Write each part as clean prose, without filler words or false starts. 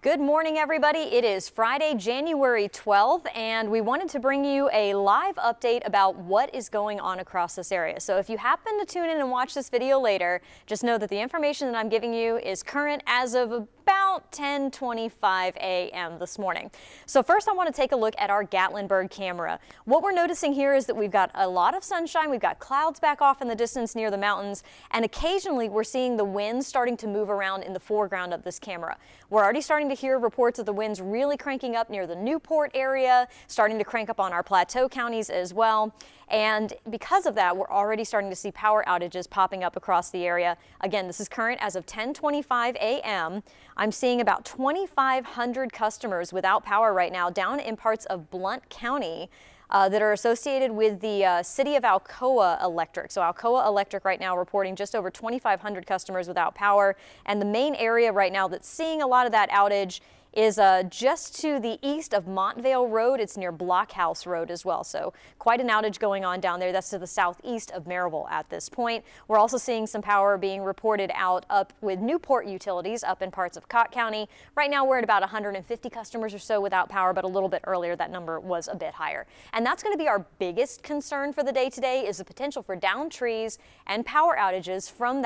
Good morning, everybody. It is Friday, January 12th, and we wanted to bring you a live update about what is going on across this area. So if you happen to tune in and watch this video later, just know that the information that I'm giving you is current as of about 10:25 a.m. this morning. So first I want to take a look at our Gatlinburg camera. What we're noticing here is that we've got a lot of sunshine, we've got clouds back off in the distance near the mountains, and occasionally we're seeing the winds starting to move around in the foreground of this camera. We're already starting to hear reports of the winds really cranking up near the Newport area, starting to crank up on our plateau counties as well. And because of that, we're already starting to see power outages popping up across the area. Again, this is current as of 10:25 a.m. I'm seeing about 2,500 customers without power right now down in parts of Blount County that are associated with the city of Alcoa Electric. So Alcoa Electric right now reporting just over 2,500 customers without power. And the main area right now that's seeing a lot of that outage is just to the east of Montvale Road. It's near Blockhouse Road as well. So quite an outage going on down there. That's to the southeast of Maryville at this point. We're also seeing some power being reported out up with Newport Utilities up in parts of Cott County. Right now we're at about 150 customers or so without power, but a little bit earlier that number was a bit higher. And that's going to be our biggest concern for the day today is the potential for downed trees and power outages from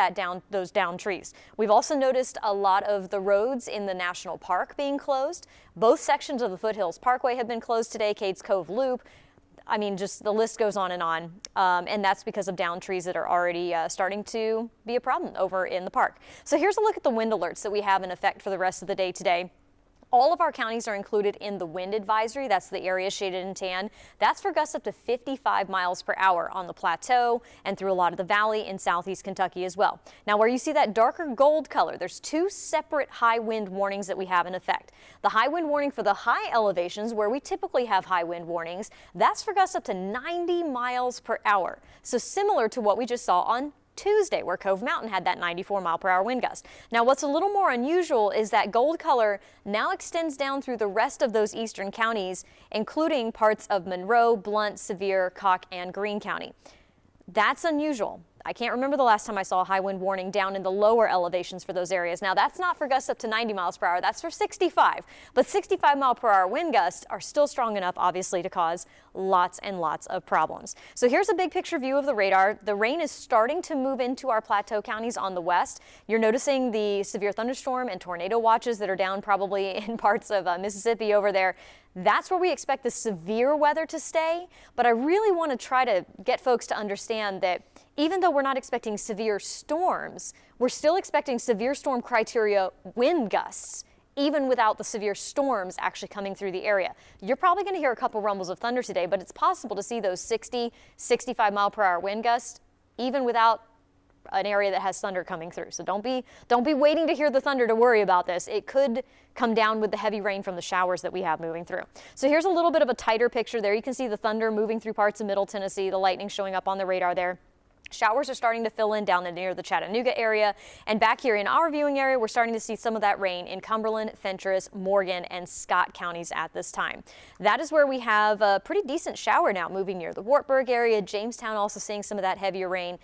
those downed trees. We've also noticed a lot of the roads in the national park being closed. Both sections of the Foothills Parkway have been closed today, Cades Cove Loop. I mean, just the list goes on. And that's because of downed trees that are already starting to be a problem over in the park. So here's a look at the wind alerts that we have in effect for the rest of the day today. All of our counties are included in the wind advisory. That's the area shaded in tan. That's for gusts up to 55 miles per hour on the plateau and through a lot of the valley in southeast Kentucky as well. Now, where you see that darker gold color, there's two separate high wind warnings that we have in effect. The high wind warning for the high elevations, where we typically have high wind warnings, that's for gusts up to 90 miles per hour. So similar to what we just saw on Tuesday, where Cove Mountain had that 94-mile-per-hour wind gust. Now, what's a little more unusual is that gold color now extends down through the rest of those eastern counties, including parts of Monroe, Blount, Sevier, Cocke, and Greene County. That's unusual. I can't remember the last time I saw a high wind warning down in the lower elevations for those areas. Now, that's not for gusts up to 90 miles per hour. That's for 65. But 65-mile-per-hour wind gusts are still strong enough, obviously, to cause lots and lots of problems. So here's a big picture view of the radar. The rain is starting to move into our plateau counties on the west. You're noticing the severe thunderstorm and tornado watches that are down probably in parts of Mississippi over there. That's where we expect the severe weather to stay. But I really want to try to get folks to understand that even though we're not expecting severe storms, we're still expecting severe storm criteria wind gusts, even without the severe storms actually coming through the area. You're probably going to hear a couple rumbles of thunder today, but it's possible to see those 60, 65-mile-per-hour wind gusts, even without an area that has thunder coming through. So don't be waiting to hear the thunder to worry about this. It could come down with the heavy rain from the showers that we have moving through. So here's a little bit of a tighter picture there. You can see the thunder moving through parts of Middle Tennessee, the lightning showing up on the radar there. Showers are starting to fill in down near the Chattanooga area, and back here in our viewing area, we're starting to see some of that rain in Cumberland, Fentress, Morgan, and Scott counties at this time. That is where we have a pretty decent shower now moving near the Wartburg area. Jamestown also seeing some of that heavier rain.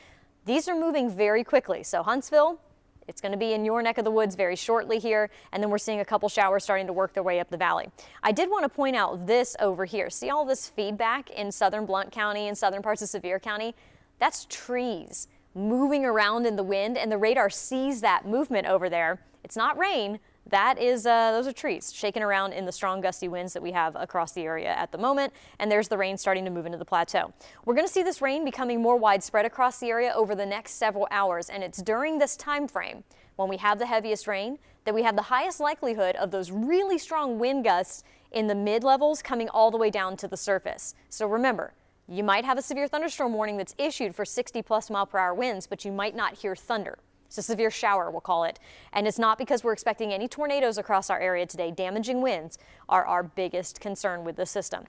These are moving very quickly. So Huntsville, it's going to be in your neck of the woods very shortly here, and then we're seeing a couple showers starting to work their way up the valley. I did want to point out this over here. See all this feedback in southern Blount County and southern parts of Sevier County? That's trees moving around in the wind, and the radar sees that movement over there. It's not rain. That is, those are trees shaking around in the strong gusty winds that we have across the area at the moment. And there's the rain starting to move into the plateau. We're going to see this rain becoming more widespread across the area over the next several hours. And it's during this time frame when we have the heaviest rain that we have the highest likelihood of those really strong wind gusts in the mid levels coming all the way down to the surface. So remember, you might have a severe thunderstorm warning that's issued for 60-plus-mile-per-hour winds, but you might not hear thunder. It's a severe shower, we'll call it. And it's not because we're expecting any tornadoes across our area today. Damaging winds are our biggest concern with the system.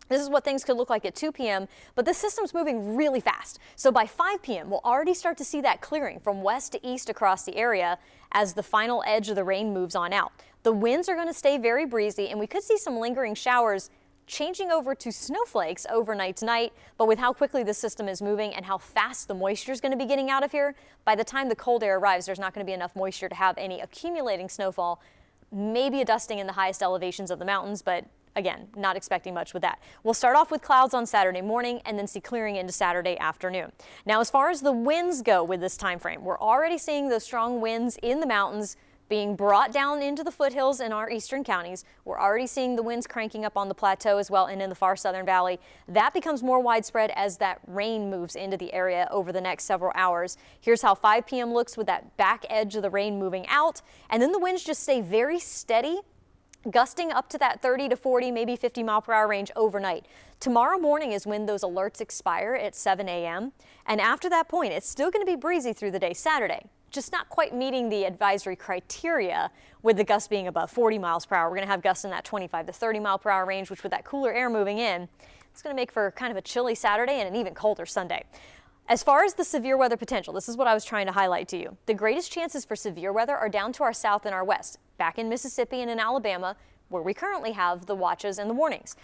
This is what things could look like at 2 p.m., but the system's moving really fast. So by 5 p.m., we'll already start to see that clearing from west to east across the area as the final edge of the rain moves on out. The winds are going to stay very breezy, and we could see some lingering showers changing over to snowflakes overnight tonight, but with how quickly the system is moving and how fast the moisture is going to be getting out of here, by the time the cold air arrives, there's not going to be enough moisture to have any accumulating snowfall maybe a dusting in the highest elevations of the mountains, but again, not expecting much with that. We'll start off with clouds on Saturday morning and then see clearing into Saturday afternoon. Now, as far as the winds go with this time frame, we're already seeing those strong winds in the mountains being brought down into the foothills in our eastern counties. We're already seeing the winds cranking up on the plateau as well and in the far southern valley. That becomes more widespread as that rain moves into the area over the next several hours. Here's how 5 p.m. looks with that back edge of the rain moving out, and then the winds just stay very steady, gusting up to that 30 to 40, maybe 50 mile per hour range overnight. Tomorrow morning is when those alerts expire at 7 a.m. And after that point, it's still going to be breezy through the day Saturday, just not quite meeting the advisory criteria with the gusts being above 40 miles per hour. We're going to have gusts in that 25 to 30 mile per hour range, which with that cooler air moving in, it's going to make for kind of a chilly Saturday and an even colder Sunday. As far as the severe weather potential, this is what I was trying to highlight to you. The greatest chances for severe weather are down to our south and our west, back in Mississippi and in Alabama, where we currently have the watches and the warnings.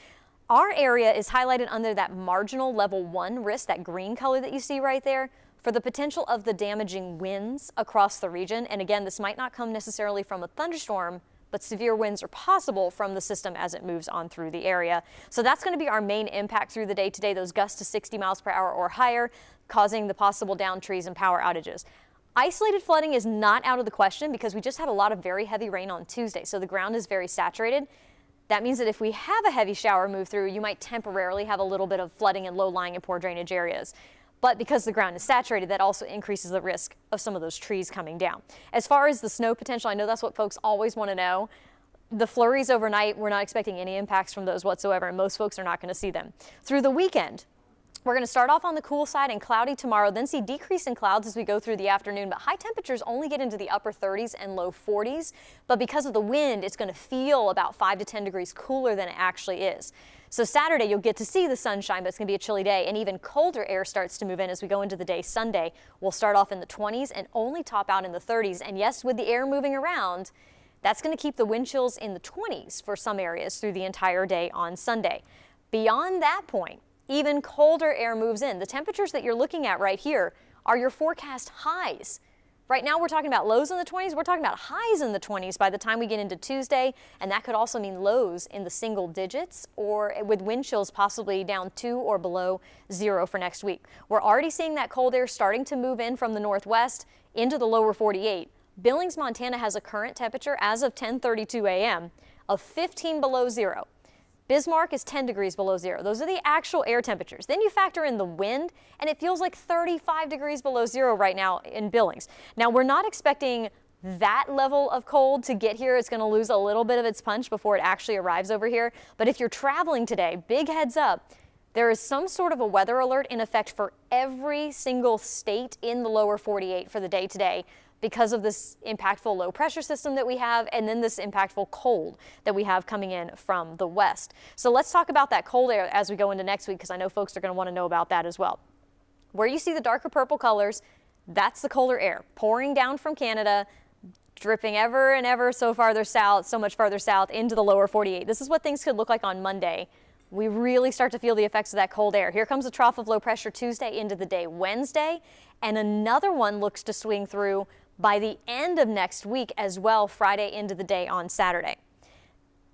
Our area is highlighted under that marginal level 1 risk, that green color that you see right there, for the potential of the damaging winds across the region. And again, this might not come necessarily from a thunderstorm, but severe winds are possible from the system as it moves on through the area. So that's going to be our main impact through the day today, those gusts to 60 miles per hour or higher, causing the possible downed trees and power outages. Isolated flooding is not out of the question because we just had a lot of very heavy rain on Tuesday, so the ground is very saturated. That means that if we have a heavy shower move through, you might temporarily have a little bit of flooding in low-lying and poor drainage areas. But because the ground is saturated, that also increases the risk of some of those trees coming down. As far as the snow potential, I know that's what folks always want to know. The flurries overnight, we're not expecting any impacts from those whatsoever, and most folks are not going to see them. Through the weekend, we're going to start off on the cool side and cloudy tomorrow, then see decrease in clouds as we go through the afternoon, but high temperatures only get into the upper 30s and low 40s. But because of the wind, it's going to feel about 5 to 10 degrees cooler than it actually is. So Saturday, you'll get to see the sunshine, but it's going to be a chilly day, and even colder air starts to move in as we go into the day. Sunday, we'll start off in the 20s and only top out in the 30s. And yes, with the air moving around, that's going to keep the wind chills in the 20s for some areas through the entire day on Sunday. Beyond that point, even colder air moves in. The temperatures that you're looking at right here are your forecast highs. Right now we're talking about lows in the 20s. We're talking about highs in the 20s by the time we get into Tuesday, and that could also mean lows in the single digits or with wind chills possibly down 2 or below 0 for next week. We're already seeing that cold air starting to move in from the northwest into the lower 48. Billings, Montana has a current temperature as of 10:32 a.m. of 15 below 0. Bismarck is 10 degrees below 0. Those are the actual air temperatures. Then you factor in the wind, and it feels like 35 degrees below 0 right now in Billings. Now, we're not expecting that level of cold to get here. It's going to lose a little bit of its punch before it actually arrives over here. But if you're traveling today, big heads up, there is some sort of a weather alert in effect for every single state in the lower 48 for the day today, because of this impactful low pressure system that we have and then this impactful cold that we have coming in from the west. So let's talk about that cold air as we go into next week, because I know folks are going to want to know about that as well. Where you see the darker purple colors, that's the colder air pouring down from Canada, dripping ever and ever so much farther south into the lower 48. This is what things could look like on Monday. We really start to feel the effects of that cold air. Here comes a trough of low pressure Tuesday into the day Wednesday, and another one looks to swing through by the end of next week as well, Friday into the day on Saturday.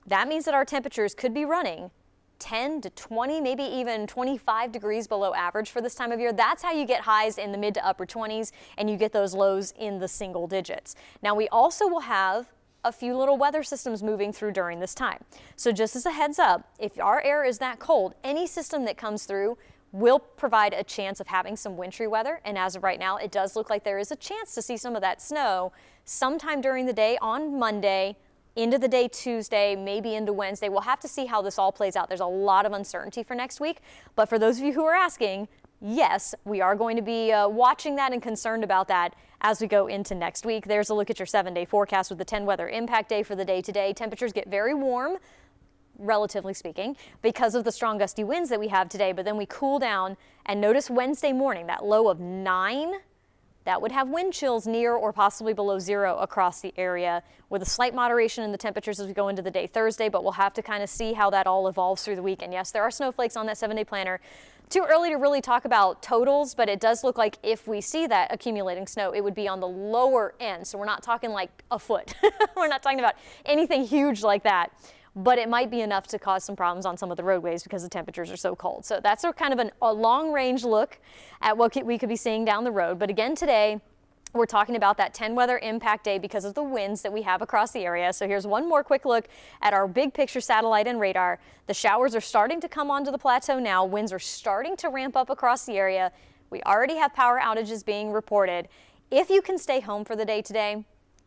That means that our temperatures could be running 10 to 20, maybe even 25 degrees below average for this time of year. That's how you get highs in the mid to upper 20s and you get those lows in the single digits. Now, we also will have a few little weather systems moving through during this time. So just as a heads up, if our air is that cold, any system that comes through will provide a chance of having some wintry weather. And as of right now, it does look like there is a chance to see some of that snow sometime during the day on Monday, into the day Tuesday, maybe into Wednesday. We'll have to see how this all plays out. There's a lot of uncertainty for next week. But for those of you who are asking, yes, we are going to be watching that and concerned about that as we go into next week. There's a look at your 7-day forecast with the 10 weather impact day for the day today. Temperatures get very warm, relatively speaking, because of the strong gusty winds that we have today, but then we cool down. And notice Wednesday morning, that low of 9 That would have wind chills near or possibly below zero across the area, with a slight moderation in the temperatures as we go into the day Thursday, but we'll have to kind of see how that all evolves through the weekend. Yes, there are snowflakes on that 7-day planner. Too early to really talk about totals, but it does look like if we see that accumulating snow, it would be on the lower end. So we're not talking like a foot. We're not talking about anything huge like that. But it might be enough to cause some problems on some of the roadways because the temperatures are so cold. So that's a kind of a long-range look at what we could be seeing down the road. But again, today, we're talking about that 10 weather impact day because of the winds that we have across the area. So here's one more quick look at our big picture satellite and radar. The showers are starting to come onto the plateau now. Winds are starting to ramp up across the area. We already have power outages being reported. If you can stay home for the day today,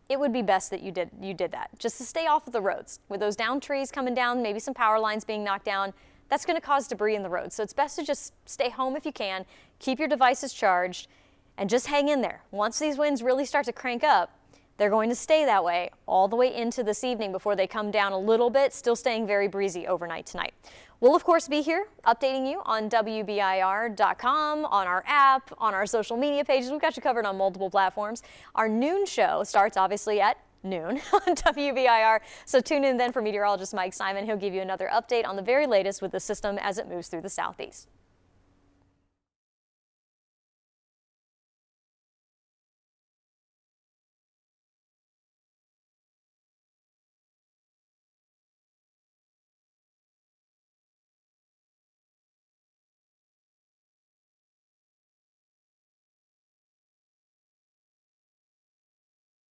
it would be best that you did that, just to stay off of the roads. With those down trees coming down, maybe some power lines being knocked down, that's going to cause debris in the road. So it's best to just stay home if you can, keep your devices charged, and just hang in there. Once these winds really start to crank up, they're going to stay that way all the way into this evening before they come down a little bit, still staying very breezy overnight tonight. We'll, of course, be here updating you on WBIR.com, on our app, on our social media pages. We've got you covered on multiple platforms. Our noon show starts, obviously, at noon on WBIR. So tune in then for meteorologist Mike Simon. He'll give you another update on the very latest with the system as it moves through the southeast.